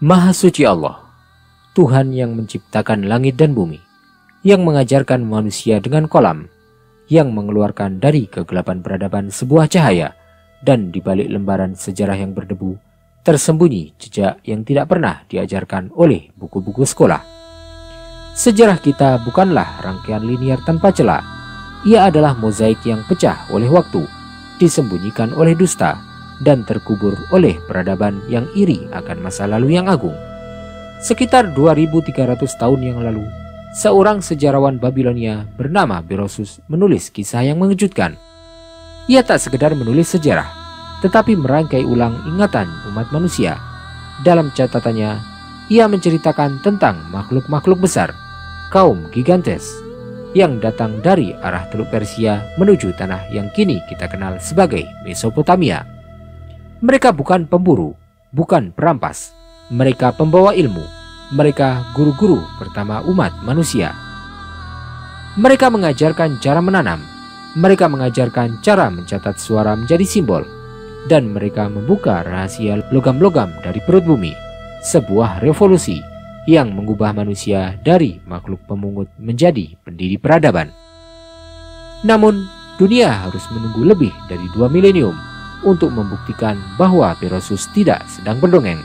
Maha suci Allah, Tuhan yang menciptakan langit dan bumi, yang mengajarkan manusia dengan kolam, yang mengeluarkan dari kegelapan peradaban sebuah cahaya, dan di balik lembaran sejarah yang berdebu, tersembunyi jejak yang tidak pernah diajarkan oleh buku-buku sekolah. Sejarah kita bukanlah rangkaian linier tanpa celah. Ia adalah mozaik yang pecah oleh waktu, disembunyikan oleh dusta, dan terkubur oleh peradaban yang iri akan masa lalu yang agung. Sekitar 2300 tahun yang lalu, seorang sejarawan Babilonia bernama Berosus menulis kisah yang mengejutkan. Ia tak sekedar menulis sejarah, tetapi merangkai ulang ingatan umat manusia. Dalam catatannya, ia menceritakan tentang makhluk-makhluk besar, kaum gigantes, yang datang dari arah Teluk Persia menuju tanah yang kini kita kenal sebagai Mesopotamia. Mereka bukan pemburu, bukan perampas. Mereka pembawa ilmu. Mereka guru-guru pertama umat manusia. Mereka mengajarkan cara menanam. Mereka mengajarkan cara mencatat suara menjadi simbol. Dan mereka membuka rahasia logam-logam dari perut bumi. Sebuah revolusi yang mengubah manusia dari makhluk pemungut menjadi pendiri peradaban. Namun, dunia harus menunggu lebih dari 2 milenium untuk membuktikan bahwa Berosus tidak sedang berdongeng.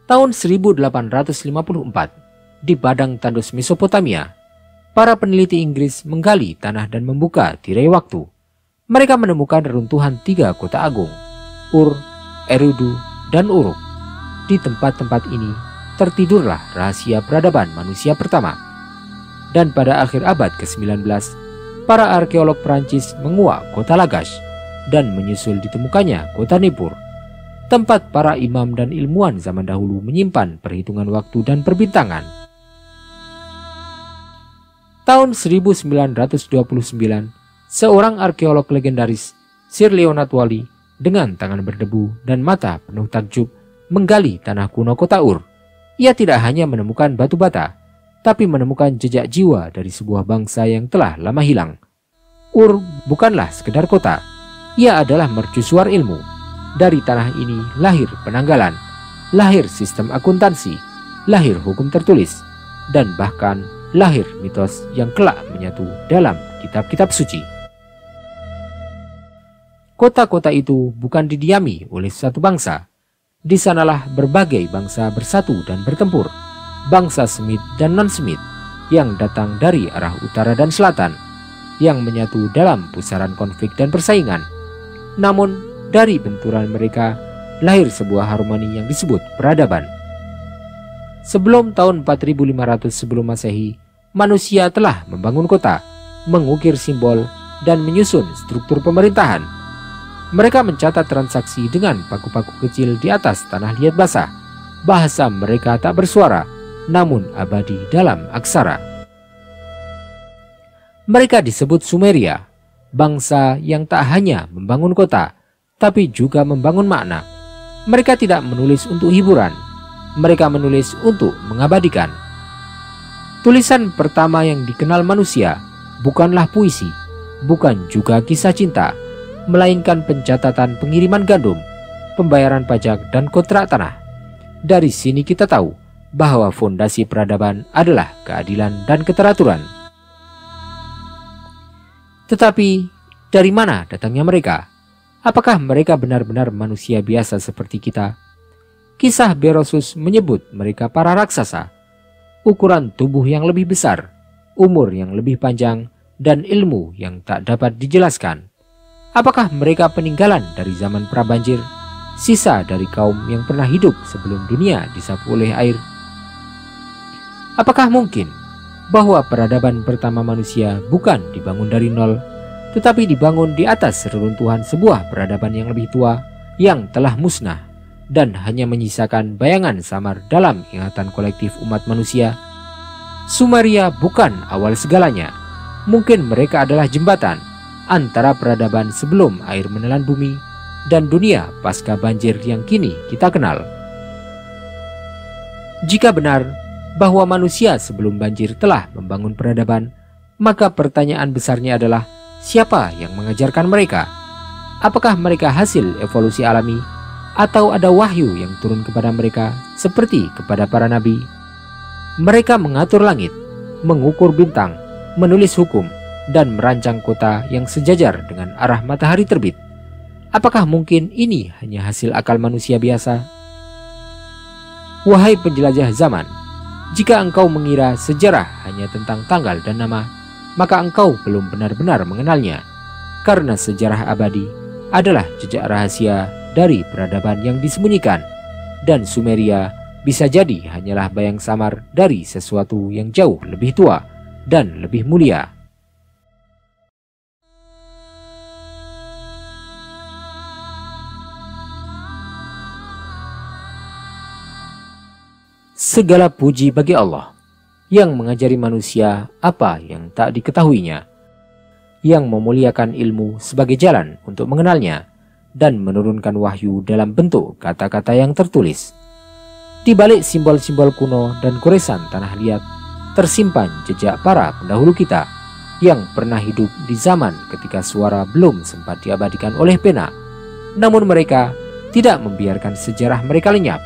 Tahun 1854, di padang tandus Mesopotamia, para peneliti Inggris menggali tanah dan membuka tirai waktu. Mereka menemukan reruntuhan 3 kota agung, Ur, Eridu, dan Uruk. Di tempat-tempat ini tertidurlah rahasia peradaban manusia pertama. Dan pada akhir abad ke-19, para arkeolog Prancis menguak kota Lagash dan menyusul ditemukannya kota Nippur, tempat para imam dan ilmuwan zaman dahulu menyimpan perhitungan waktu dan perbintangan. Tahun 1929, seorang arkeolog legendaris, Sir Leonard Wally, dengan tangan berdebu dan mata penuh takjub, menggali tanah kuno kota Ur. Ia tidak hanya menemukan batu bata, tapi menemukan jejak jiwa dari sebuah bangsa yang telah lama hilang. Ur bukanlah sekedar kota, ia adalah mercusuar ilmu. Dari tanah ini lahir penanggalan, lahir sistem akuntansi, lahir hukum tertulis, dan bahkan lahir mitos yang kelak menyatu dalam kitab-kitab suci. Kota-kota itu bukan didiami oleh satu bangsa. Di sanalah berbagai bangsa bersatu dan bertempur. Bangsa Semit dan non-Semit yang datang dari arah utara dan selatan, yang menyatu dalam pusaran konflik dan persaingan. Namun, dari benturan mereka lahir sebuah harmoni yang disebut peradaban. Sebelum tahun 4500 sebelum Masehi, manusia telah membangun kota, mengukir simbol, dan menyusun struktur pemerintahan. Mereka mencatat transaksi dengan paku-paku kecil di atas tanah liat basah. Bahasa mereka tak bersuara, namun abadi dalam aksara. Mereka disebut Sumeria, bangsa yang tak hanya membangun kota, tapi juga membangun makna. Mereka tidak menulis untuk hiburan, mereka menulis untuk mengabadikan. Tulisan pertama yang dikenal manusia bukanlah puisi, bukan juga kisah cinta, melainkan pencatatan pengiriman gandum, pembayaran pajak, dan kontrak tanah. Dari sini kita tahu bahwa fondasi peradaban adalah keadilan dan keteraturan. Tetapi dari mana datangnya mereka? Apakah mereka benar-benar manusia biasa seperti kita? Kisah Berosus menyebut mereka para raksasa, ukuran tubuh yang lebih besar, umur yang lebih panjang, dan ilmu yang tak dapat dijelaskan. Apakah mereka peninggalan dari zaman prabanjir, sisa dari kaum yang pernah hidup sebelum dunia disapu oleh air? Apakah mungkin bahwa peradaban pertama manusia bukan dibangun dari nol, tetapi dibangun di atas reruntuhan sebuah peradaban yang lebih tua, yang telah musnah, dan hanya menyisakan bayangan samar dalam ingatan kolektif umat manusia? Sumeria bukan awal segalanya. Mungkin mereka adalah jembatan antara peradaban sebelum air menelan bumi dan dunia pasca banjir yang kini kita kenal. Jika benar bahwa manusia sebelum banjir telah membangun peradaban, maka pertanyaan besarnya adalah, siapa yang mengajarkan mereka? Apakah mereka hasil evolusi alami, atau ada wahyu yang turun kepada mereka seperti kepada para nabi. Mereka mengatur langit, mengukur bintang, menulis hukum, dan merancang kota yang sejajar dengan arah matahari terbit. Apakah mungkin ini hanya hasil akal manusia biasa? Wahai penjelajah zaman, jika engkau mengira sejarah hanya tentang tanggal dan nama, maka engkau belum benar-benar mengenalnya, karena sejarah abadi adalah jejak rahasia dari peradaban yang disembunyikan, dan Sumeria bisa jadi hanyalah bayang samar dari sesuatu yang jauh lebih tua dan lebih mulia. Segala puji bagi Allah yang mengajari manusia apa yang tak diketahuinya, yang memuliakan ilmu sebagai jalan untuk mengenalnya, dan menurunkan wahyu dalam bentuk kata-kata yang tertulis. Di balik simbol-simbol kuno dan goresan tanah liat, tersimpan jejak para pendahulu kita yang pernah hidup di zaman ketika suara belum sempat diabadikan oleh pena. Namun mereka tidak membiarkan sejarah mereka lenyap.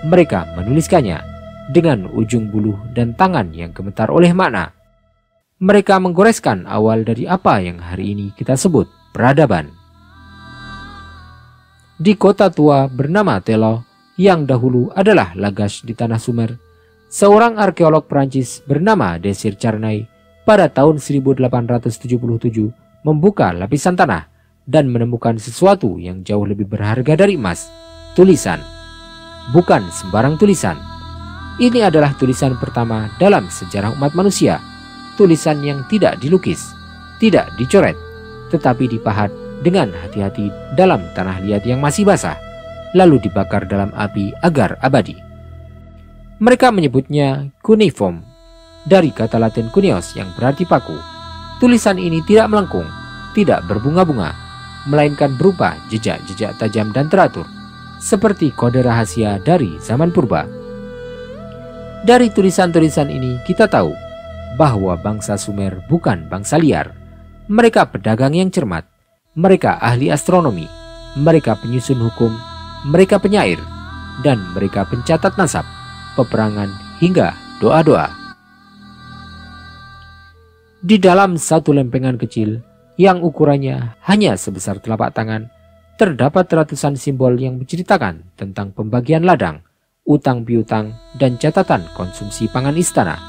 Mereka menuliskannya dengan ujung buluh dan tangan yang gemetar oleh makna. Mereka menggoreskan awal dari apa yang hari ini kita sebut peradaban. Di kota tua bernama Telo, yang dahulu adalah Lagash di tanah Sumer, seorang arkeolog Prancis bernama Desir Charnay pada tahun 1877 membuka lapisan tanah dan menemukan sesuatu yang jauh lebih berharga dari emas, tulisan. Bukan sembarang tulisan. Ini adalah tulisan pertama dalam sejarah umat manusia, tulisan yang tidak dilukis, tidak dicoret, tetapi dipahat dengan hati-hati dalam tanah liat yang masih basah, lalu dibakar dalam api agar abadi. Mereka menyebutnya cuneiform, dari kata Latin cuneos yang berarti paku. Tulisan ini tidak melengkung, tidak berbunga-bunga, melainkan berupa jejak-jejak tajam dan teratur, seperti kode rahasia dari zaman purba. Dari tulisan-tulisan ini kita tahu bahwa bangsa Sumer bukan bangsa liar. Mereka pedagang yang cermat, mereka ahli astronomi, mereka penyusun hukum, mereka penyair, dan mereka pencatat nasab, peperangan, hingga doa-doa. Di dalam satu lempengan kecil yang ukurannya hanya sebesar telapak tangan, terdapat ratusan simbol yang menceritakan tentang pembagian ladang, utang piutang, dan catatan konsumsi pangan istana.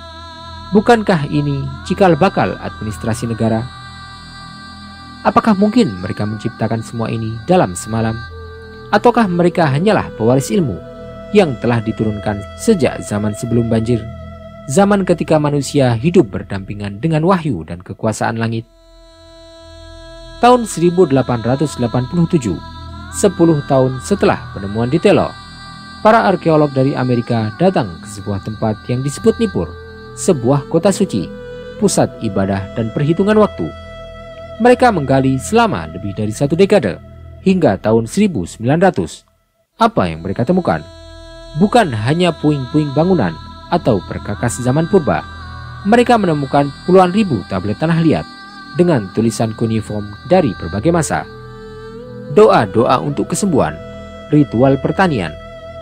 Bukankah ini cikal bakal administrasi negara? Apakah mungkin mereka menciptakan semua ini dalam semalam? Ataukah mereka hanyalah pewaris ilmu yang telah diturunkan sejak zaman sebelum banjir, zaman ketika manusia hidup berdampingan dengan wahyu dan kekuasaan langit? Tahun 1887, 10 tahun setelah penemuan di Telo, para arkeolog dari Amerika datang ke sebuah tempat yang disebut Nippur, sebuah kota suci, pusat ibadah dan perhitungan waktu. Mereka menggali selama lebih dari 1 dekade, hingga tahun 1900. Apa yang mereka temukan? Bukan hanya puing-puing bangunan atau perkakas zaman purba. Mereka menemukan puluhan ribu tablet tanah liat dengan tulisan cuneiform dari berbagai masa. Doa-doa untuk kesembuhan, ritual pertanian,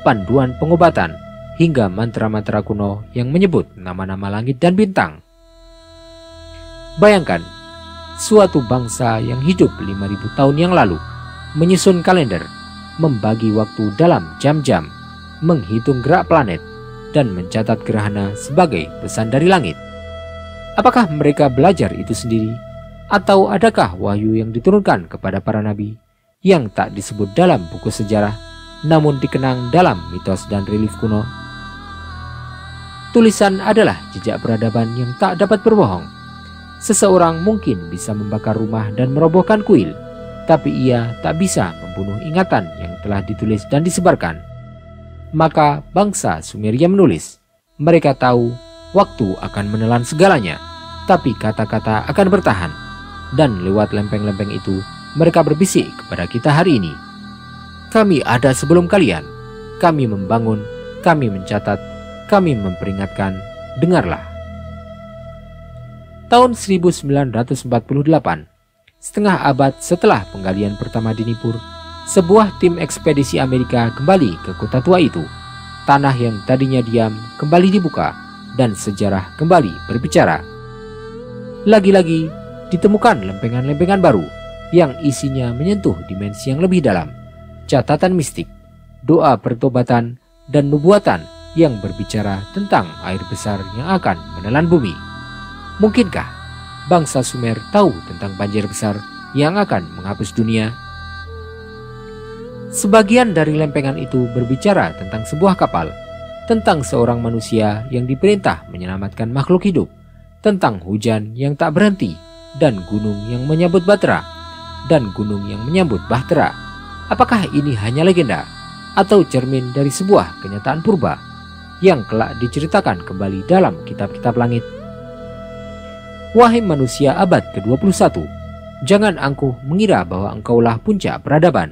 panduan pengobatan, hingga mantra-mantra kuno yang menyebut nama-nama langit dan bintang. Bayangkan, suatu bangsa yang hidup 5000 tahun yang lalu menyusun kalender, membagi waktu dalam jam-jam, menghitung gerak planet, dan mencatat gerhana sebagai pesan dari langit. Apakah mereka belajar itu sendiri? Atau adakah wahyu yang diturunkan kepada para nabi yang tak disebut dalam buku sejarah, namun dikenang dalam mitos dan relief kuno? Tulisan adalah jejak peradaban yang tak dapat berbohong. Seseorang mungkin bisa membakar rumah dan merobohkan kuil, tapi ia tak bisa membunuh ingatan yang telah ditulis dan disebarkan. Maka bangsa Sumeria menulis. Mereka tahu waktu akan menelan segalanya, tapi kata-kata akan bertahan. Dan lewat lempeng-lempeng itu, mereka berbisik kepada kita hari ini. Kami ada sebelum kalian. Kami membangun, kami mencatat, kami memperingatkan, dengarlah. Tahun 1948, setengah abad setelah penggalian pertama di Nippur, Sebuah tim ekspedisi Amerika kembali ke kota tua itu. Tanah yang tadinya diam kembali dibuka dan sejarah kembali berbicara. Lagi-lagi ditemukan lempengan-lempengan baru yang isinya menyentuh dimensi yang lebih dalam. Catatan mistik, doa pertobatan, dan nubuatan yang berbicara tentang air besar yang akan menelan bumi. Mungkinkah bangsa Sumer tahu tentang banjir besar yang akan menghapus dunia? Sebagian dari lempengan itu berbicara tentang sebuah kapal, tentang seorang manusia yang diperintah menyelamatkan makhluk hidup, tentang hujan yang tak berhenti, dan gunung yang menyambut Batra, dan gunung yang menyambut Bahtera. Apakah ini hanya legenda atau cermin dari sebuah kenyataan purba yang kelak diceritakan kembali dalam kitab-kitab langit? Wahai manusia abad ke-21, jangan angkuh mengira bahwa engkaulah puncak peradaban,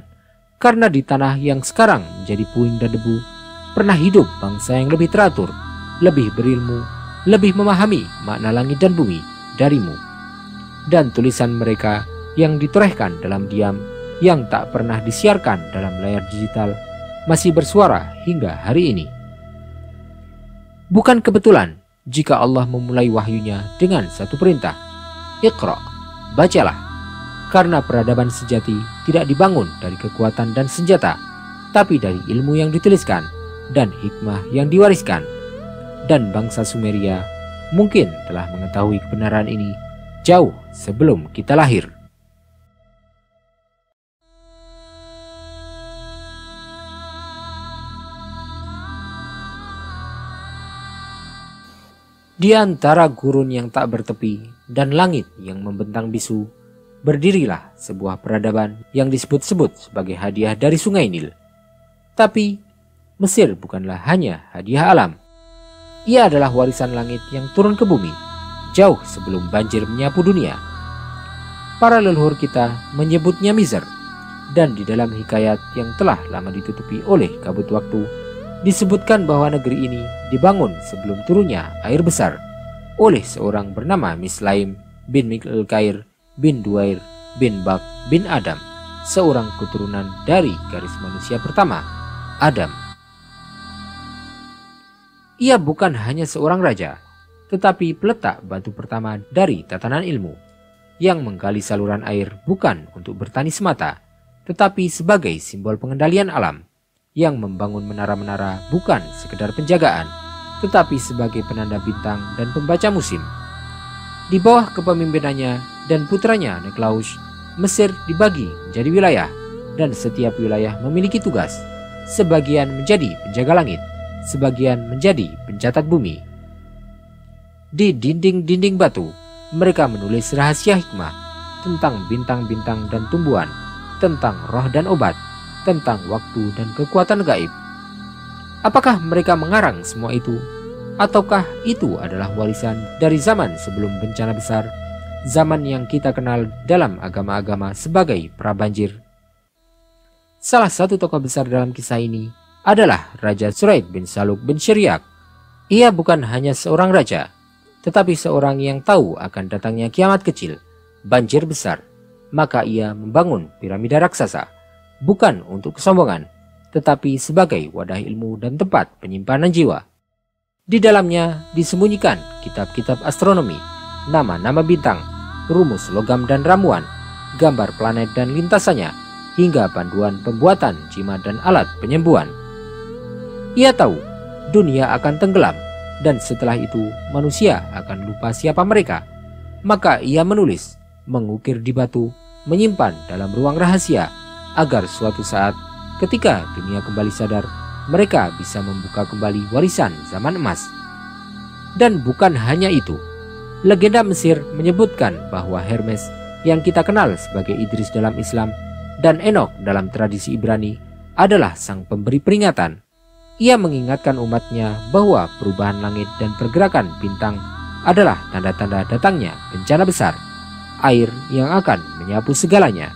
karena di tanah yang sekarang menjadi puing dan debu, pernah hidup bangsa yang lebih teratur, lebih berilmu, lebih memahami makna langit dan bumi darimu. Dan tulisan mereka yang ditorehkan dalam diam, yang tak pernah disiarkan dalam layar digital, masih bersuara hingga hari ini. Bukan kebetulan jika Allah memulai wahyunya dengan satu perintah, Iqra, bacalah. Karena peradaban sejati tidak dibangun dari kekuatan dan senjata, tapi dari ilmu yang dituliskan dan hikmah yang diwariskan. Dan bangsa Sumeria mungkin telah mengetahui kebenaran ini jauh sebelum kita lahir. Di antara gurun yang tak bertepi dan langit yang membentang bisu, berdirilah sebuah peradaban yang disebut-sebut sebagai hadiah dari Sungai Nil. Tapi Mesir bukanlah hanya hadiah alam. Ia adalah warisan langit yang turun ke bumi jauh sebelum banjir menyapu dunia. Para leluhur kita menyebutnya Mizar, dan di dalam hikayat yang telah lama ditutupi oleh kabut waktu, disebutkan bahwa negeri ini dibangun sebelum turunnya air besar oleh seorang bernama Mislaim bin Mikl-Kair bin Duair bin Bak bin Adam, seorang keturunan dari garis manusia pertama, Adam. Ia bukan hanya seorang raja, tetapi peletak batu pertama dari tatanan ilmu, yang menggali saluran air bukan untuk bertani semata, tetapi sebagai simbol pengendalian alam, yang membangun menara-menara bukan sekedar penjagaan, tetapi sebagai penanda bintang dan pembaca musim. Di bawah kepemimpinannya dan putranya Neklaus, Mesir dibagi menjadi wilayah, dan setiap wilayah memiliki tugas. Sebagian menjadi penjaga langit, sebagian menjadi pencatat bumi. Di dinding-dinding batu, mereka menulis rahasia hikmah tentang bintang-bintang dan tumbuhan, tentang roh dan obat, tentang waktu dan kekuatan gaib. Apakah mereka mengarang semua itu? Ataukah itu adalah warisan dari zaman sebelum bencana besar, zaman yang kita kenal dalam agama-agama sebagai prabanjir? Salah satu tokoh besar dalam kisah ini adalah Raja Suraid bin Saluk bin Syiriak. Ia bukan hanya seorang raja, tetapi seorang yang tahu akan datangnya kiamat kecil, banjir besar. Maka ia membangun piramida raksasa, bukan untuk kesombongan, tetapi sebagai wadah ilmu dan tempat penyimpanan jiwa. Di dalamnya disembunyikan kitab-kitab astronomi, nama-nama bintang, rumus logam dan ramuan, gambar planet dan lintasannya, hingga panduan pembuatan jimat dan alat penyembuhan. Ia tahu dunia akan tenggelam, dan setelah itu manusia akan lupa siapa mereka. Maka ia menulis, mengukir di batu, menyimpan dalam ruang rahasia, agar suatu saat ketika dunia kembali sadar, mereka bisa membuka kembali warisan zaman emas. Dan bukan hanya itu, legenda Mesir menyebutkan bahwa Hermes yang kita kenal sebagai Idris dalam Islam dan Enok dalam tradisi Ibrani adalah sang pemberi peringatan. Ia mengingatkan umatnya bahwa perubahan langit dan pergerakan bintang adalah tanda-tanda datangnya bencana besar, air yang akan menyapu segalanya.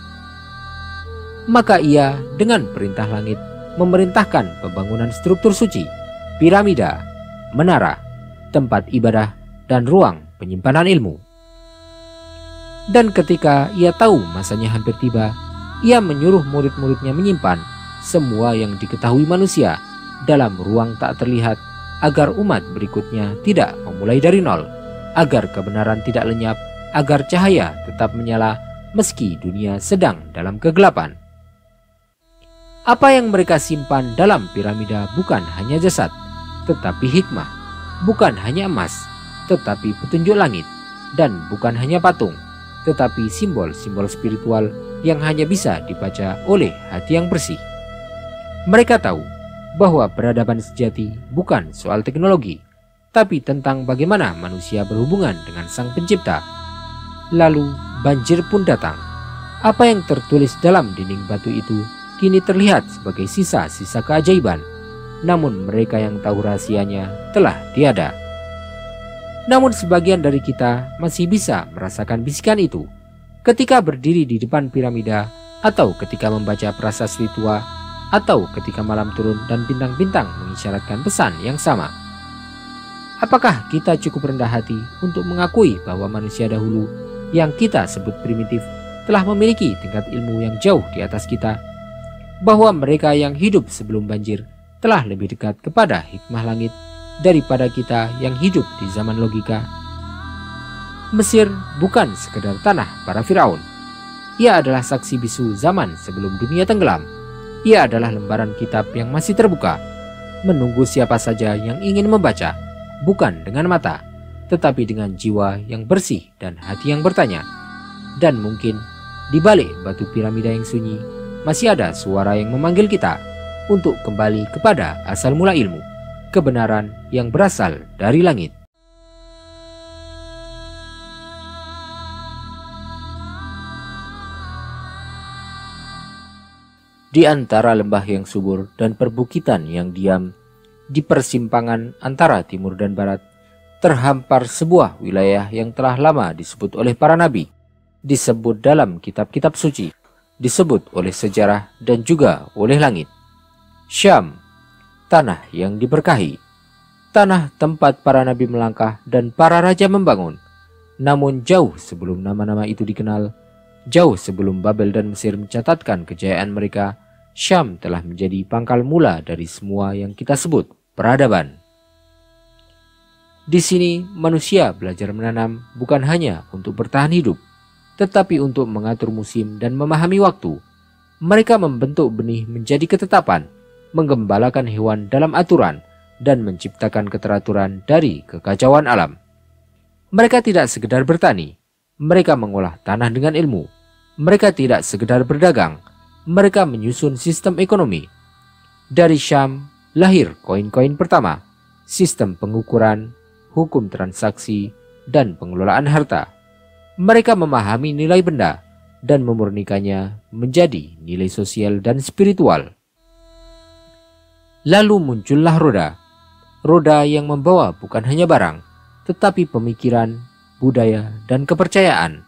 Maka ia dengan perintah langit memerintahkan pembangunan struktur suci, piramida, menara, tempat ibadah, dan ruang penyimpanan ilmu. Dan ketika ia tahu masanya hampir tiba, Ia menyuruh murid-muridnya menyimpan semua yang diketahui manusia dalam ruang tak terlihat, agar umat berikutnya tidak memulai dari nol, agar kebenaran tidak lenyap, agar cahaya tetap menyala meski dunia sedang dalam kegelapan. Apa yang mereka simpan dalam piramida bukan hanya jasad, tetapi hikmah, bukan hanya emas, tetapi petunjuk langit, dan bukan hanya patung, tetapi simbol-simbol spiritual yang hanya bisa dibaca oleh hati yang bersih. Mereka tahu bahwa peradaban sejati bukan soal teknologi, tapi tentang bagaimana manusia berhubungan dengan Sang Pencipta. Lalu banjir pun datang. Apa yang tertulis dalam dinding batu itu kini terlihat sebagai sisa-sisa keajaiban, namun mereka yang tahu rahasianya telah tiada. Namun sebagian dari kita masih bisa merasakan bisikan itu ketika berdiri di depan piramida, atau ketika membaca prasasti tua, atau ketika malam turun dan bintang-bintang mengisyaratkan pesan yang sama. Apakah kita cukup rendah hati untuk mengakui bahwa manusia dahulu yang kita sebut primitif telah memiliki tingkat ilmu yang jauh di atas kita, bahwa mereka yang hidup sebelum banjir telah lebih dekat kepada hikmah langit daripada kita yang hidup di zaman logika? Mesir bukan sekedar tanah para Firaun. Ia adalah saksi bisu zaman sebelum dunia tenggelam. Ia adalah lembaran kitab yang masih terbuka, menunggu siapa saja yang ingin membaca, bukan dengan mata, tetapi dengan jiwa yang bersih dan hati yang bertanya. Dan mungkin di balik batu piramida yang sunyi masih ada suara yang memanggil kita untuk kembali kepada asal mula ilmu, kebenaran yang berasal dari langit. Di antara lembah yang subur dan perbukitan yang diam, di persimpangan antara timur dan barat, terhampar sebuah wilayah yang telah lama disebut oleh para nabi, disebut dalam kitab-kitab suci, disebut oleh sejarah dan juga oleh langit. Syam, tanah yang diberkahi, tanah tempat para nabi melangkah dan para raja membangun. Namun jauh sebelum nama-nama itu dikenal, jauh sebelum Babel dan Mesir mencatatkan kejayaan mereka, Syam telah menjadi pangkal mula dari semua yang kita sebut peradaban. Di sini manusia belajar menanam bukan hanya untuk bertahan hidup, tetapi untuk mengatur musim dan memahami waktu. Mereka membentuk benih menjadi ketetapan, menggembalakan hewan dalam aturan, dan menciptakan keteraturan dari kekacauan alam. Mereka tidak sekedar bertani, mereka mengolah tanah dengan ilmu. Mereka tidak sekedar berdagang, mereka menyusun sistem ekonomi. Dari Syam lahir koin-koin pertama, sistem pengukuran, hukum transaksi, dan pengelolaan harta. Mereka memahami nilai benda dan memurnikannya menjadi nilai sosial dan spiritual. Lalu muncullah roda yang membawa bukan hanya barang, tetapi pemikiran, budaya, dan kepercayaan.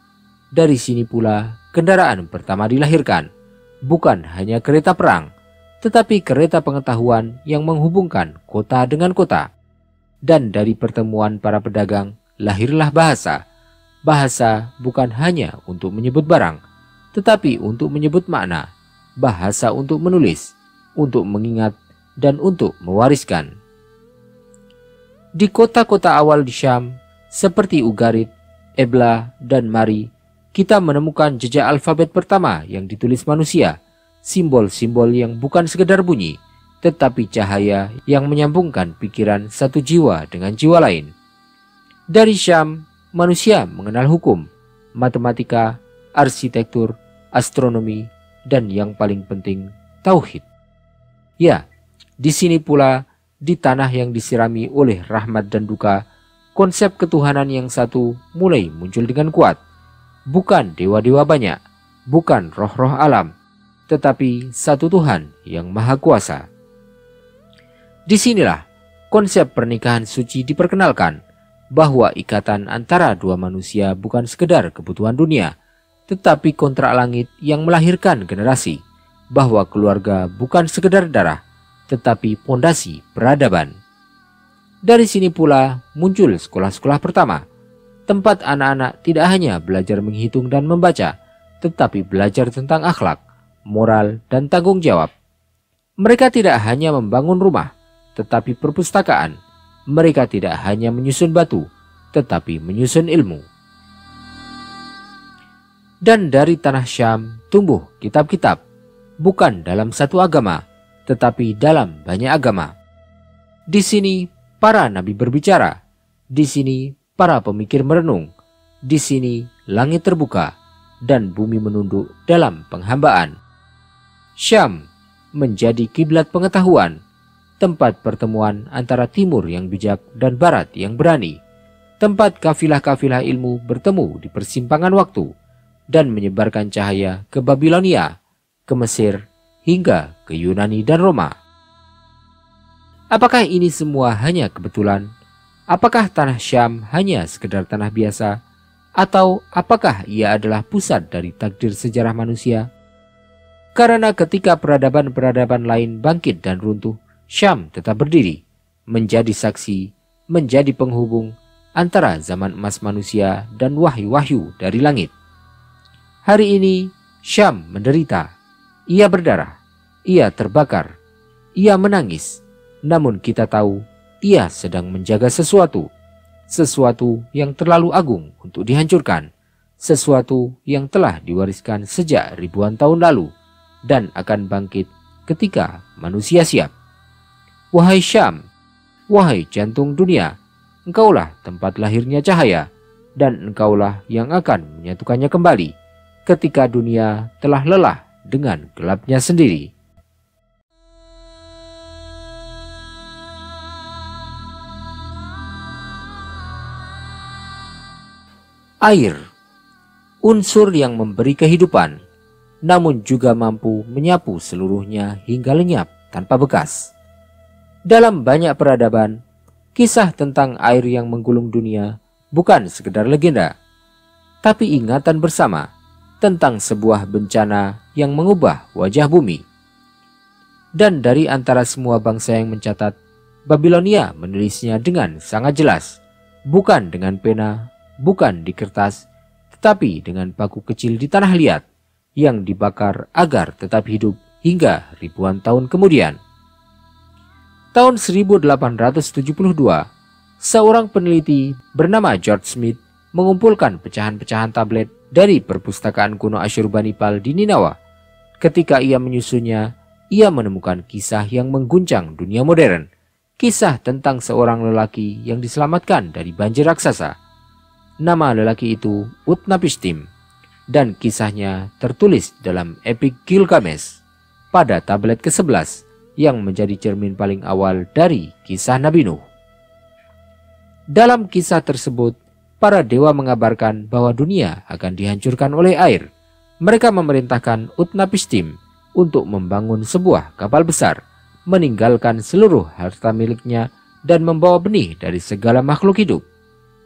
Dari sini pula kendaraan pertama dilahirkan, bukan hanya kereta perang, tetapi kereta pengetahuan yang menghubungkan kota dengan kota. Dan dari pertemuan para pedagang lahirlah bahasa. Bahasa bukan hanya untuk menyebut barang, tetapi untuk menyebut makna. Bahasa untuk menulis, untuk mengingat, dan untuk mewariskan. Di kota-kota awal di Syam, seperti Ugarit, Ebla, dan Mari, kita menemukan jejak alfabet pertama yang ditulis manusia, simbol-simbol yang bukan sekedar bunyi, tetapi cahaya yang menyambungkan pikiran satu jiwa dengan jiwa lain. Dari Syam, manusia mengenal hukum, matematika, arsitektur, astronomi, dan yang paling penting, tauhid. Ya, di sini pula, di tanah yang disirami oleh rahmat dan duka, konsep ketuhanan yang satu mulai muncul dengan kuat. Bukan dewa-dewa banyak, bukan roh-roh alam, tetapi satu Tuhan yang maha kuasa. Disinilah konsep pernikahan suci diperkenalkan, bahwa ikatan antara dua manusia bukan sekedar kebutuhan dunia, tetapi kontrak langit yang melahirkan generasi, bahwa keluarga bukan sekedar darah, tetapi pondasi peradaban. Dari sini pula muncul sekolah-sekolah pertama, tempat anak-anak tidak hanya belajar menghitung dan membaca, tetapi belajar tentang akhlak, moral, dan tanggung jawab. Mereka tidak hanya membangun rumah, tetapi perpustakaan. Mereka tidak hanya menyusun batu, tetapi menyusun ilmu. Dan dari tanah Syam tumbuh kitab-kitab, bukan dalam satu agama, tetapi dalam banyak agama. Di sini para nabi berbicara, di sini para pemikir merenung, di sini langit terbuka dan bumi menunduk dalam penghambaan. Syam menjadi kiblat pengetahuan, tempat pertemuan antara timur yang bijak dan barat yang berani, tempat kafilah-kafilah ilmu bertemu di persimpangan waktu dan menyebarkan cahaya ke Babilonia, ke Mesir, hingga ke Yunani dan Roma. Apakah ini semua hanya kebetulan? Apakah tanah Syam hanya sekedar tanah biasa? Atau apakah ia adalah pusat dari takdir sejarah manusia? Karena ketika peradaban-peradaban lain bangkit dan runtuh, Syam tetap berdiri, menjadi saksi, menjadi penghubung antara zaman emas manusia dan wahyu-wahyu dari langit. Hari ini Syam menderita, ia berdarah, ia terbakar, ia menangis. Namun kita tahu ia sedang menjaga sesuatu yang terlalu agung untuk dihancurkan, sesuatu yang telah diwariskan sejak ribuan tahun lalu dan akan bangkit ketika manusia siap. Wahai Syam, wahai jantung dunia, engkaulah tempat lahirnya cahaya, dan engkaulah yang akan menyatukannya kembali ketika dunia telah lelah dengan gelapnya sendiri. Air, unsur yang memberi kehidupan, namun juga mampu menyapu seluruhnya hingga lenyap tanpa bekas. Dalam banyak peradaban, kisah tentang air yang menggulung dunia bukan sekedar legenda, tapi ingatan bersama tentang sebuah bencana yang mengubah wajah bumi. Dan dari antara semua bangsa yang mencatat, Babilonia menulisnya dengan sangat jelas, bukan dengan pena, bukan di kertas, tetapi dengan paku kecil di tanah liat yang dibakar agar tetap hidup hingga ribuan tahun kemudian. Tahun 1872, seorang peneliti bernama George Smith mengumpulkan pecahan-pecahan tablet dari perpustakaan kuno Asyurbanipal di Ninawa. Ketika ia menyusunnya, ia menemukan kisah yang mengguncang dunia modern, kisah tentang seorang lelaki yang diselamatkan dari banjir raksasa. Nama lelaki itu Utnapishtim, dan kisahnya tertulis dalam epik Gilgamesh pada tablet ke-11 yang menjadi cermin paling awal dari kisah Nabi Nuh. Dalam kisah tersebut, para dewa mengabarkan bahwa dunia akan dihancurkan oleh air. Mereka memerintahkan Utnapishtim untuk membangun sebuah kapal besar, meninggalkan seluruh harta miliknya dan membawa benih dari segala makhluk hidup.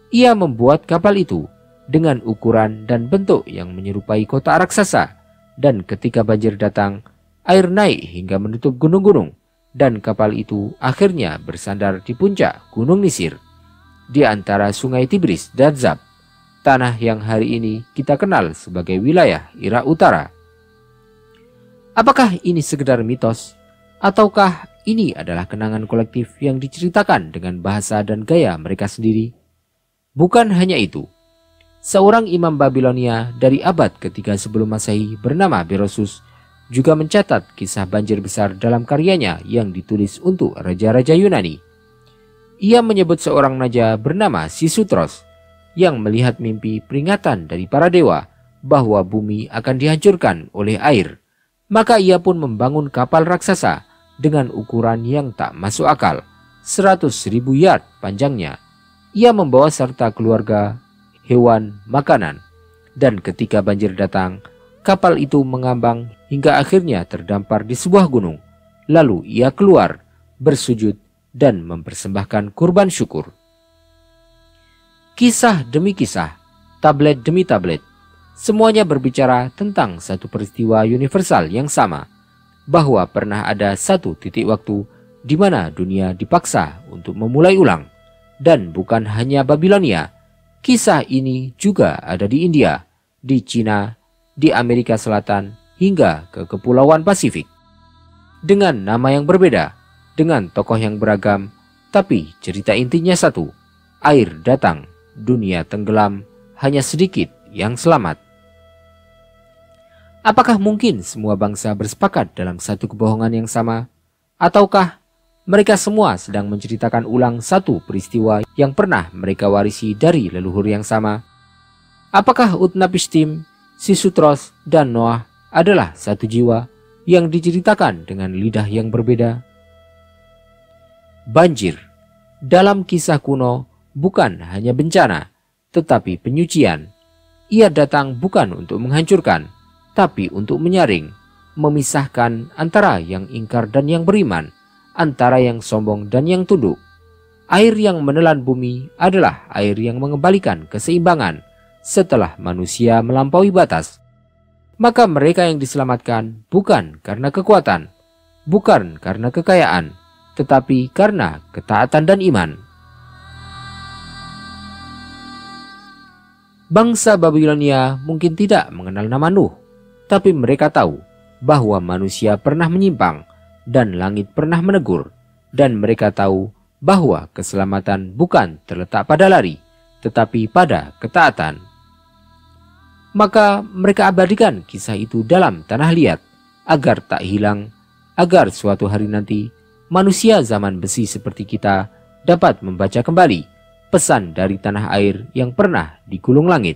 Ia membuat kapal itu dengan ukuran dan bentuk yang menyerupai kota raksasa, dan ketika banjir datang, air naik hingga menutup gunung-gunung, dan kapal itu akhirnya bersandar di puncak Gunung Nisir, di antara sungai Tigris dan Zab, tanah yang hari ini kita kenal sebagai wilayah Irak Utara. Apakah ini sekedar mitos, ataukah ini adalah kenangan kolektif yang diceritakan dengan bahasa dan gaya mereka sendiri? Bukan hanya itu, seorang imam Babilonia dari abad ketiga sebelum Masehi bernama Berosus juga mencatat kisah banjir besar dalam karyanya yang ditulis untuk raja-raja Yunani. Ia menyebut seorang raja bernama Sisutros yang melihat mimpi peringatan dari para dewa bahwa bumi akan dihancurkan oleh air. Maka ia pun membangun kapal raksasa dengan ukuran yang tak masuk akal, 100.000 yard panjangnya. Ia membawa serta keluarga, hewan, makanan, dan ketika banjir datang, kapal itu mengambang hingga akhirnya terdampar di sebuah gunung. Lalu ia keluar, bersujud, dan mempersembahkan kurban syukur. Kisah demi kisah, tablet demi tablet, semuanya berbicara tentang satu peristiwa universal yang sama, bahwa pernah ada satu titik waktu di mana dunia dipaksa untuk memulai ulang. Dan bukan hanya Babilonia, kisah ini juga ada di India, di Cina, di Amerika Selatan, hingga ke Kepulauan Pasifik. Dengan nama yang berbeda, dengan tokoh yang beragam, tapi cerita intinya satu. Air datang, dunia tenggelam, hanya sedikit yang selamat. Apakah mungkin semua bangsa bersepakat dalam satu kebohongan yang sama? Ataukah mereka semua sedang menceritakan ulang satu peristiwa yang pernah mereka warisi dari leluhur yang sama? Apakah Utnapishtim, Sisutros, dan Noah adalah satu jiwa yang diceritakan dengan lidah yang berbeda? Banjir dalam kisah kuno bukan hanya bencana, tetapi penyucian. Ia datang bukan untuk menghancurkan, tapi untuk menyaring, memisahkan antara yang ingkar dan yang beriman, antara yang sombong dan yang tunduk. Air yang menelan bumi adalah air yang mengembalikan keseimbangan setelah manusia melampaui batas. Maka mereka yang diselamatkan bukan karena kekuatan, bukan karena kekayaan, tetapi karena ketaatan dan iman. Bangsa Babilonia mungkin tidak mengenal nama Nuh, tapi mereka tahu bahwa manusia pernah menyimpang dan langit pernah menegur, dan mereka tahu bahwa keselamatan bukan terletak pada lari, tetapi pada ketaatan. Maka mereka abadikan kisah itu dalam tanah liat, agar tak hilang, agar suatu hari nanti manusia zaman besi seperti kita dapat membaca kembali pesan dari tanah air yang pernah digulung langit.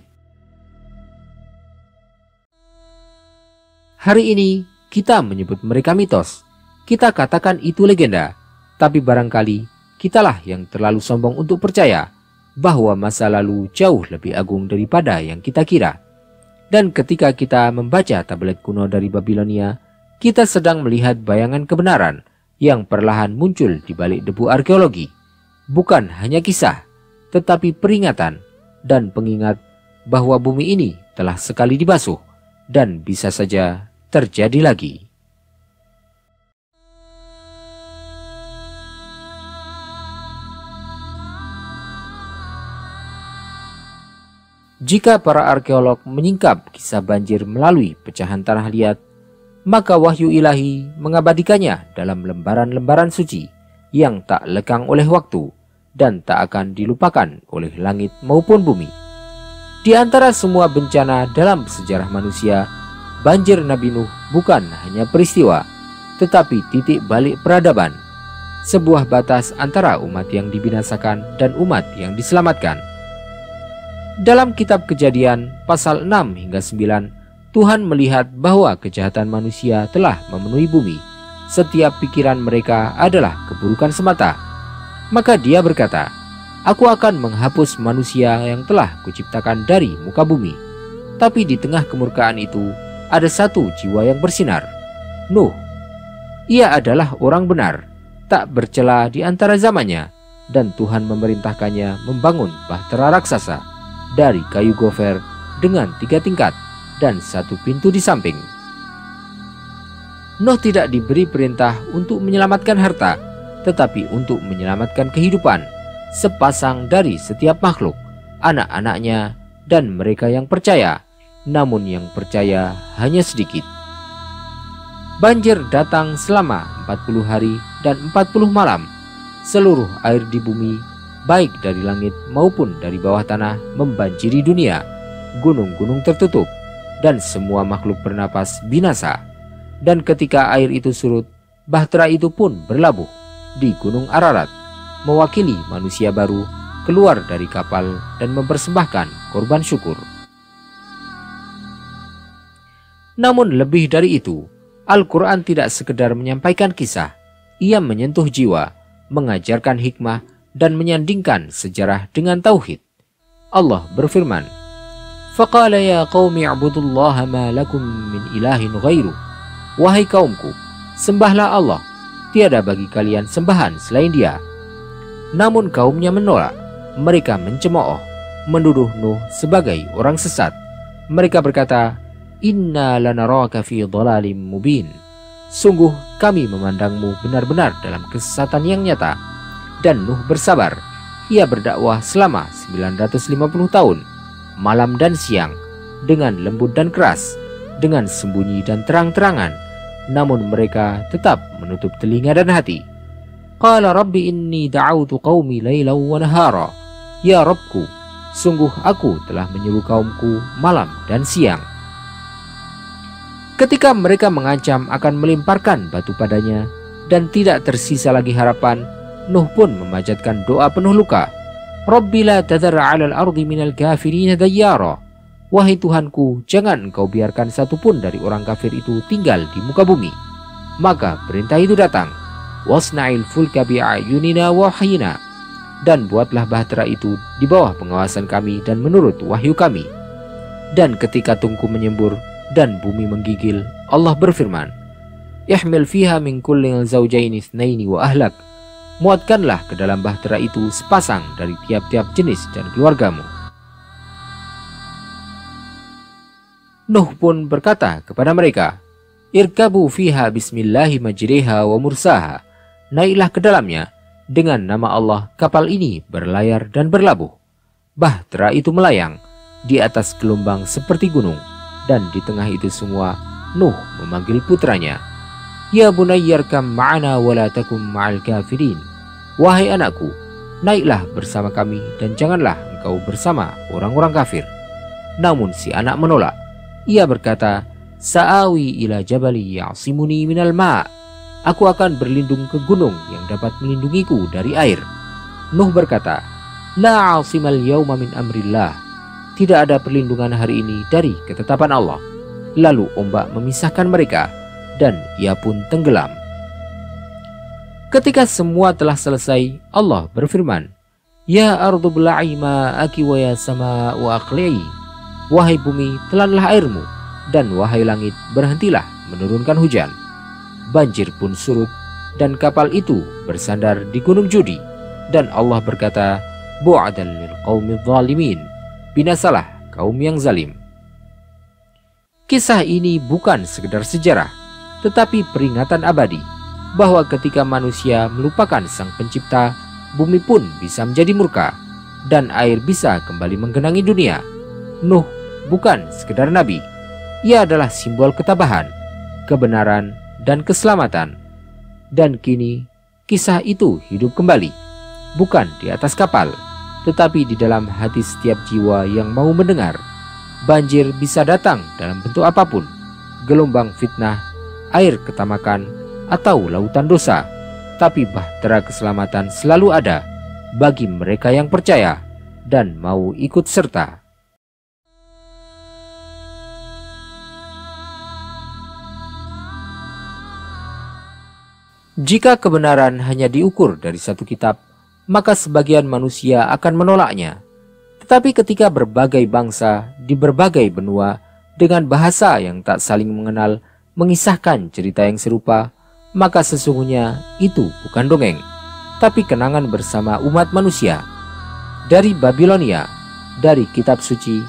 Hari ini kita menyebut mereka mitos, kita katakan itu legenda, tapi barangkali kitalah yang terlalu sombong untuk percaya bahwa masa lalu jauh lebih agung daripada yang kita kira. Dan ketika kita membaca tablet kuno dari Babilonia, kita sedang melihat bayangan kebenaran yang perlahan muncul di balik debu arkeologi. Bukan hanya kisah, tetapi peringatan dan pengingat bahwa bumi ini telah sekali dibasuh dan bisa saja terjadi lagi. Jika para arkeolog menyingkap kisah banjir melalui pecahan tanah liat, maka wahyu ilahi mengabadikannya dalam lembaran-lembaran suci yang tak lekang oleh waktu dan tak akan dilupakan oleh langit maupun bumi. Di antara semua bencana dalam sejarah manusia, banjir Nabi Nuh bukan hanya peristiwa, tetapi titik balik peradaban, sebuah batas antara umat yang dibinasakan dan umat yang diselamatkan. Dalam kitab Kejadian pasal 6 hingga 9, Tuhan melihat bahwa kejahatan manusia telah memenuhi bumi. Setiap pikiran mereka adalah keburukan semata. Maka Dia berkata, "Aku akan menghapus manusia yang telah kuciptakan dari muka bumi." Tapi di tengah kemurkaan itu ada satu jiwa yang bersinar, Nuh. Ia adalah orang benar, tak bercela di antara zamannya, dan Tuhan memerintahkannya membangun bahtera raksasa dari kayu gofer dengan 3 tingkat dan 1 pintu di samping. Nuh tidak diberi perintah untuk menyelamatkan harta, tetapi untuk menyelamatkan kehidupan sepasang dari setiap makhluk, anak-anaknya dan mereka yang percaya, namun yang percaya hanya sedikit. Banjir datang selama 40 hari dan 40 malam. Seluruh air di bumi, baik dari langit maupun dari bawah tanah, membanjiri dunia. Gunung-gunung tertutup dan semua makhluk bernapas binasa. Dan ketika air itu surut, bahtera itu pun berlabuh di Gunung Ararat, mewakili manusia baru keluar dari kapal dan mempersembahkan korban syukur. Namun lebih dari itu, Al-Quran tidak sekedar menyampaikan kisah. Ia menyentuh jiwa, mengajarkan hikmah, dan menyandingkan sejarah dengan tauhid. Allah berfirman, "Faqala ya qaumi i'budullaha ma lakum min ilahin ghairu." Wahai kaumku, sembahlah Allah, tiada bagi kalian sembahan selain Dia. Namun kaumnya menolak. Mereka mencemooh, menuduh Nuh sebagai orang sesat. Mereka berkata, "Inna lanaraka fi dhalalim mubin." Sungguh kami memandangmu benar-benar dalam kesesatan yang nyata. Dan Nuh bersabar. Ia berdakwah selama 950 tahun, malam dan siang, dengan lembut dan keras. dengan sembunyi dan terang-terangan, namun mereka tetap menutup telinga dan hati. Qala rabbi inni da'autu qaumi laylan wa nahara. Ya Rabbku, sungguh aku telah menyeru kaumku malam dan siang. Ketika mereka mengancam akan melemparkan batu padanya dan tidak tersisa lagi harapan, Nuh pun memanjatkan doa penuh luka. Rabbi la tadhar 'alal ardi minal kafirin dayyara. Wahai Tuhanku, jangan engkau biarkan satupun dari orang kafir itu tinggal di muka bumi. Maka perintah itu datang. Wasna'il fulka bi'ayunina wahyina. Dan buatlah bahtera itu di bawah pengawasan kami dan menurut wahyu kami. Dan ketika tungku menyembur dan bumi menggigil, Allah berfirman, Ihmil fiha min kullin zawjaini itsnaini wa ahlak. Muatkanlah ke dalam bahtera itu sepasang dari tiap-tiap jenis dan keluargamu. Nuh pun berkata kepada mereka, Irkabu fiha bismillahi majriha wa mursaha. Naiklah ke dalamnya, dengan nama Allah kapal ini berlayar dan berlabuh. Bahtera itu melayang di atas gelombang seperti gunung, dan di tengah itu semua Nuh memanggil putranya, Ya bunayyarkam ma'ana wa la takum ma'al kafirin. Wahai anakku, naiklah bersama kami dan janganlah engkau bersama orang-orang kafir. Namun si anak menolak. Ia berkata, Sa'awi ila jabali ya'simuni minal ma'. Aku akan berlindung ke gunung yang dapat melindungiku dari air. Nuh berkata, La 'asimal yawma min amrillah. Tidak ada perlindungan hari ini dari ketetapan Allah. Lalu ombak memisahkan mereka, dan ia pun tenggelam. Ketika semua telah selesai, Allah berfirman, Ya ardu bla'i ma'aki wa ya sama'u aqli'i. Wahai bumi, telanlah airmu, dan wahai langit, berhentilah menurunkan hujan. Banjir pun surut, dan kapal itu bersandar di gunung Judi. Dan Allah berkata, Bu'adan lil qaumidz zalimin. Binasalah kaum yang zalim. Kisah ini bukan sekedar sejarah, tetapi peringatan abadi bahwa ketika manusia melupakan sang pencipta, bumi pun bisa menjadi murka dan air bisa kembali menggenangi dunia. Nuh bukan sekedar nabi. Ia adalah simbol ketabahan, kebenaran, dan keselamatan. Dan kini kisah itu hidup kembali, bukan di atas kapal, tetapi di dalam hati setiap jiwa yang mau mendengar. Banjir bisa datang dalam bentuk apapun, gelombang fitnah, air ketamakan, atau lautan dosa, tapi bahtera keselamatan selalu ada bagi mereka yang percaya dan mau ikut serta. Jika kebenaran hanya diukur dari satu kitab, maka sebagian manusia akan menolaknya. Tetapi ketika berbagai bangsa di berbagai benua dengan bahasa yang tak saling mengenal mengisahkan cerita yang serupa, maka sesungguhnya itu bukan dongeng, tapi kenangan bersama umat manusia. Dari Babilonia, dari kitab suci,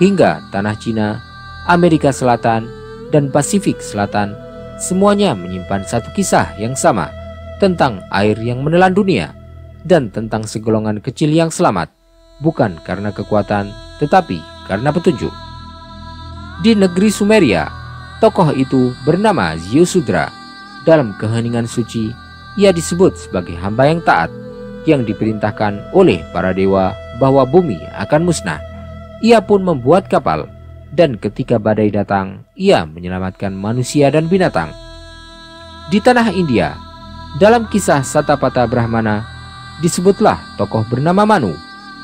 hingga tanah Cina, Amerika Selatan, dan Pasifik Selatan, semuanya menyimpan satu kisah yang sama tentang air yang menelan dunia dan tentang segolongan kecil yang selamat, bukan karena kekuatan, tetapi karena petunjuk. Di negeri Sumeria, tokoh itu bernama Ziusudra. Dalam keheningan suci, ia disebut sebagai hamba yang taat, yang diperintahkan oleh para dewa bahwa bumi akan musnah. Ia pun membuat kapal, dan ketika badai datang, ia menyelamatkan manusia dan binatang. Di tanah India, dalam kisah Satapatha Brahmana, disebutlah tokoh bernama Manu,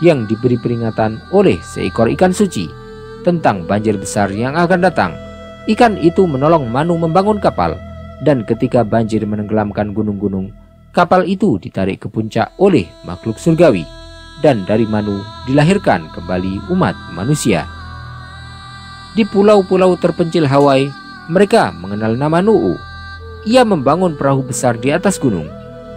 yang diberi peringatan oleh seekor ikan suci tentang banjir besar yang akan datang. Ikan itu menolong Manu membangun kapal, dan ketika banjir menenggelamkan gunung-gunung, kapal itu ditarik ke puncak oleh makhluk surgawi, dan dari Manu dilahirkan kembali umat manusia. Di pulau-pulau terpencil Hawaii, mereka mengenal nama Nu'u. Ia membangun perahu besar di atas gunung.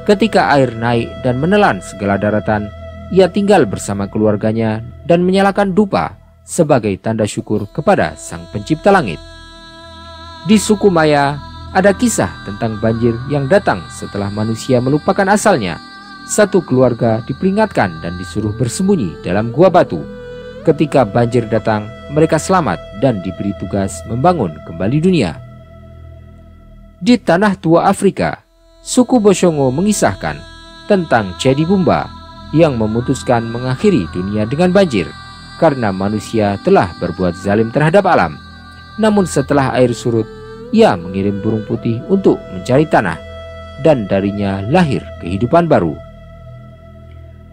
Ketika air naik dan menelan segala daratan, ia tinggal bersama keluarganya dan menyalakan dupa sebagai tanda syukur kepada Sang Pencipta Langit. Di suku Maya, ada kisah tentang banjir yang datang setelah manusia melupakan asalnya. Satu keluarga diperingatkan dan disuruh bersembunyi dalam gua batu. Ketika banjir datang, mereka selamat dan diberi tugas membangun kembali dunia. Di tanah tua Afrika, suku Boshongo mengisahkan tentang Chedi Bumba yang memutuskan mengakhiri dunia dengan banjir karena manusia telah berbuat zalim terhadap alam. Namun setelah air surut, ia mengirim burung putih untuk mencari tanah, dan darinya lahir kehidupan baru.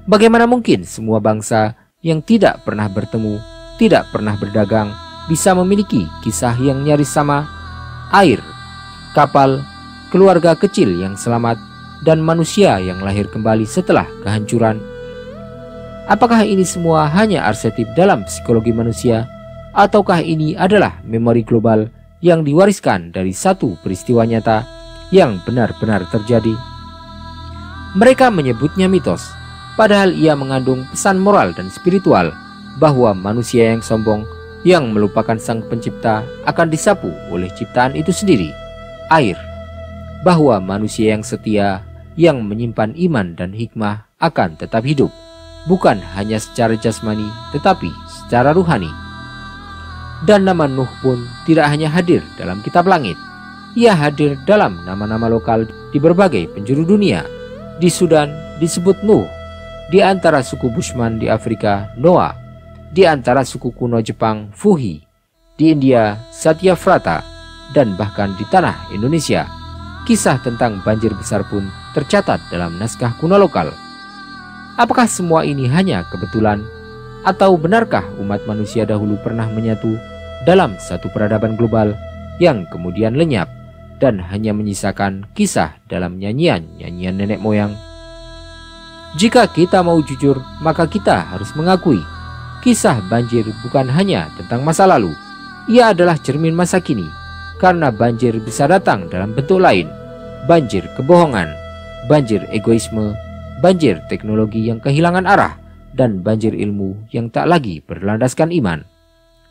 Bagaimana mungkin semua bangsa yang tidak pernah bertemu, tidak pernah berdagang, bisa memiliki kisah yang nyaris sama? Air, kapal, keluarga kecil yang selamat, dan manusia yang lahir kembali setelah kehancuran. Apakah ini semua hanya arsetip dalam psikologi manusia, ataukah ini adalah memori global yang diwariskan dari satu peristiwa nyata yang benar-benar terjadi? Mereka menyebutnya mitos, padahal ia mengandung pesan moral dan spiritual bahwa manusia yang sombong, yang melupakan sang pencipta, akan disapu oleh ciptaan itu sendiri, air. Bahwa manusia yang setia, yang menyimpan iman dan hikmah, akan tetap hidup, bukan hanya secara jasmani, tetapi secara ruhani. Dan nama Nuh pun tidak hanya hadir dalam kitab langit. Ia hadir dalam nama-nama lokal di berbagai penjuru dunia. Di Sudan disebut Nuh, di antara suku Bushman di Afrika Noah, di antara suku kuno Jepang Fuhi, di India Satyafrata, dan bahkan di tanah Indonesia kisah tentang banjir besar pun tercatat dalam naskah kuno lokal. Apakah semua ini hanya kebetulan? Atau benarkah umat manusia dahulu pernah menyatu dalam satu peradaban global yang kemudian lenyap dan hanya menyisakan kisah dalam nyanyian-nyanyian nenek moyang? Jika kita mau jujur, maka kita harus mengakui kisah banjir bukan hanya tentang masa lalu. Ia adalah cermin masa kini, karena banjir bisa datang dalam bentuk lain: banjir kebohongan, banjir egoisme, banjir teknologi yang kehilangan arah, dan banjir ilmu yang tak lagi berlandaskan iman.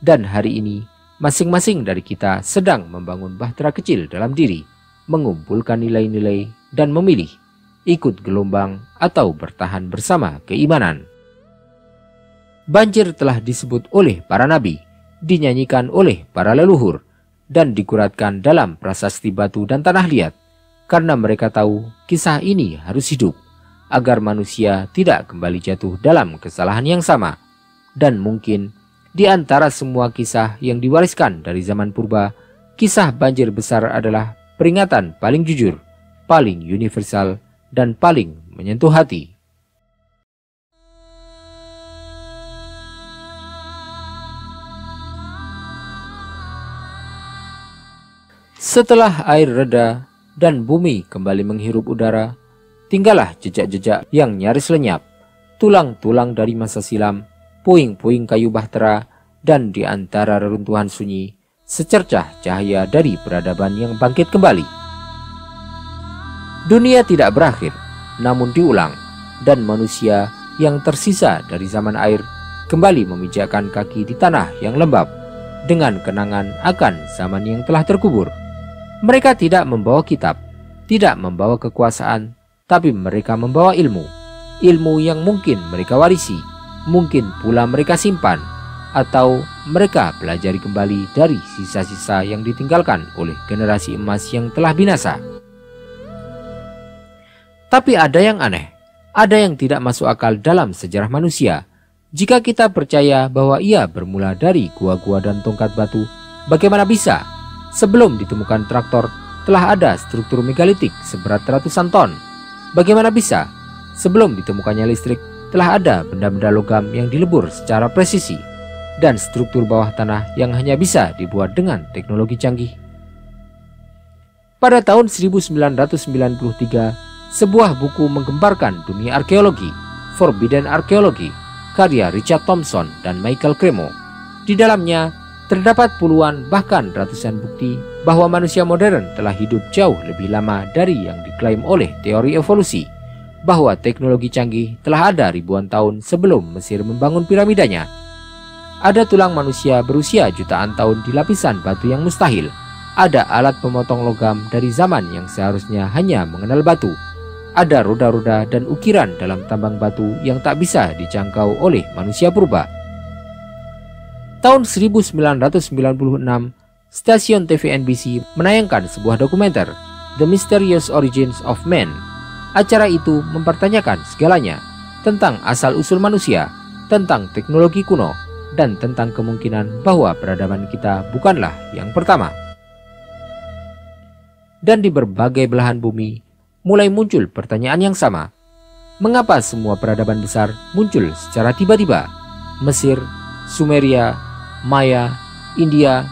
Dan hari ini, masing-masing dari kita sedang membangun bahtera kecil dalam diri, mengumpulkan nilai-nilai, dan memilih ikut gelombang atau bertahan bersama keimanan. Banjir telah disebut oleh para nabi, dinyanyikan oleh para leluhur, dan dikuratkan dalam prasasti batu dan tanah liat, karena mereka tahu kisah ini harus hidup, agar manusia tidak kembali jatuh dalam kesalahan yang sama. Dan mungkin di antara semua kisah yang diwariskan dari zaman purba, kisah banjir besar adalah peringatan paling jujur, paling universal, dan paling menyentuh hati. Setelah air reda dan bumi kembali menghirup udara, tinggallah jejak-jejak yang nyaris lenyap, tulang-tulang dari masa silam, puing-puing kayu bahtera, dan di antara reruntuhan sunyi, secercah cahaya dari peradaban yang bangkit kembali. Dunia tidak berakhir, namun diulang, dan manusia yang tersisa dari zaman air kembali memijakkan kaki di tanah yang lembab, dengan kenangan akan zaman yang telah terkubur. Mereka tidak membawa kitab, tidak membawa kekuasaan, tapi mereka membawa ilmu. Ilmu yang mungkin mereka warisi, mungkin pula mereka simpan, atau mereka pelajari kembali dari sisa-sisa yang ditinggalkan oleh generasi emas yang telah binasa. Tapi ada yang aneh, ada yang tidak masuk akal dalam sejarah manusia. Jika kita percaya bahwa ia bermula dari gua-gua dan tongkat batu, bagaimana bisa sebelum ditemukan traktor telah ada struktur megalitik seberat ratusan ton? Bagaimana bisa sebelum ditemukannya listrik telah ada benda-benda logam yang dilebur secara presisi, dan struktur bawah tanah yang hanya bisa dibuat dengan teknologi canggih? Pada tahun 1993, sebuah buku menggemparkan dunia arkeologi, Forbidden Archaeology, karya Richard Thompson dan Michael Cremo. Di dalamnya terdapat puluhan bahkan ratusan bukti bahwa manusia modern telah hidup jauh lebih lama dari yang diklaim oleh teori evolusi, bahwa teknologi canggih telah ada ribuan tahun sebelum Mesir membangun piramidanya. Ada tulang manusia berusia jutaan tahun di lapisan batu yang mustahil. Ada alat pemotong logam dari zaman yang seharusnya hanya mengenal batu. Ada roda-roda dan ukiran dalam tambang batu yang tak bisa dijangkau oleh manusia purba. Tahun 1996, stasiun TV NBC menayangkan sebuah dokumenter, The Mysterious Origins of Man. Acara itu mempertanyakan segalanya tentang asal-usul manusia, tentang teknologi kuno, dan tentang kemungkinan bahwa peradaban kita bukanlah yang pertama. Dan di berbagai belahan bumi, mulai muncul pertanyaan yang sama. Mengapa semua peradaban besar muncul secara tiba-tiba? Mesir, Sumeria, Maya, India,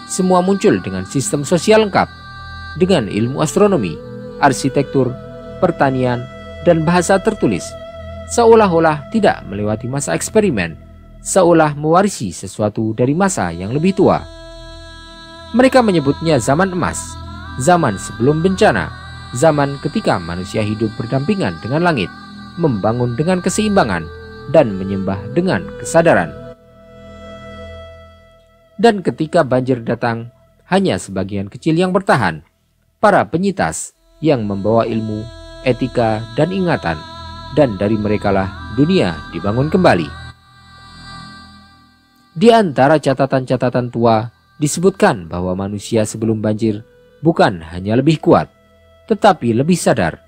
semua muncul dengan sistem sosial lengkap, dengan ilmu astronomi, arsitektur, pertanian, dan bahasa tertulis, seolah-olah tidak melewati masa eksperimen, seolah mewarisi sesuatu dari masa yang lebih tua. Mereka menyebutnya zaman emas, zaman sebelum bencana, zaman ketika manusia hidup berdampingan dengan langit, membangun dengan keseimbangan, dan menyembah dengan kesadaran. Dan ketika banjir datang, hanya sebagian kecil yang bertahan, para penyitas yang membawa ilmu, etika, dan ingatan, dan dari merekalah dunia dibangun kembali. Di antara catatan-catatan tua, disebutkan bahwa manusia sebelum banjir bukan hanya lebih kuat, tetapi lebih sadar.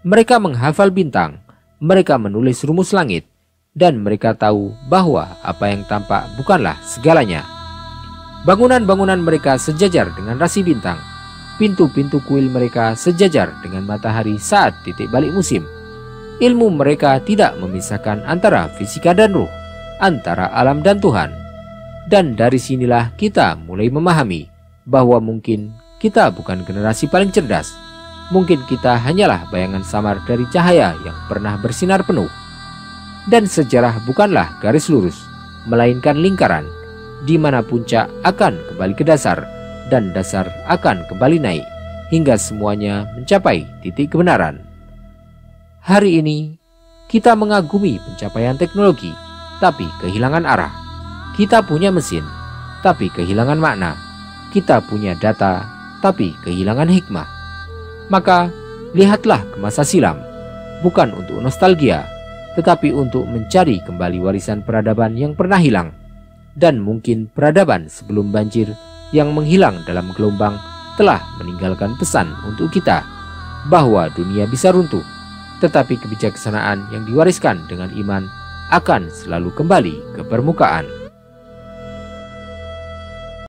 Mereka menghafal bintang, mereka menulis rumus langit, dan mereka tahu bahwa apa yang tampak bukanlah segalanya. Bangunan-bangunan mereka sejajar dengan rasi bintang. Pintu-pintu kuil mereka sejajar dengan matahari saat titik balik musim. Ilmu mereka tidak memisahkan antara fisika dan ruh, antara alam dan Tuhan. Dan dari sinilah kita mulai memahami bahwa mungkin kita bukan generasi paling cerdas. Mungkin kita hanyalah bayangan samar dari cahaya yang pernah bersinar penuh. Dan sejarah bukanlah garis lurus, melainkan lingkaran, di mana puncak akan kembali ke dasar, dan dasar akan kembali naik, hingga semuanya mencapai titik kebenaran. Hari ini, kita mengagumi pencapaian teknologi, tapi kehilangan arah. Kita punya mesin, tapi kehilangan makna. Kita punya data, tapi kehilangan hikmah. Maka, lihatlah ke masa silam, bukan untuk nostalgia, tetapi untuk mencari kembali warisan peradaban yang pernah hilang. Dan mungkin peradaban sebelum banjir yang menghilang dalam gelombang telah meninggalkan pesan untuk kita bahwa dunia bisa runtuh, tetapi kebijaksanaan yang diwariskan dengan iman akan selalu kembali ke permukaan.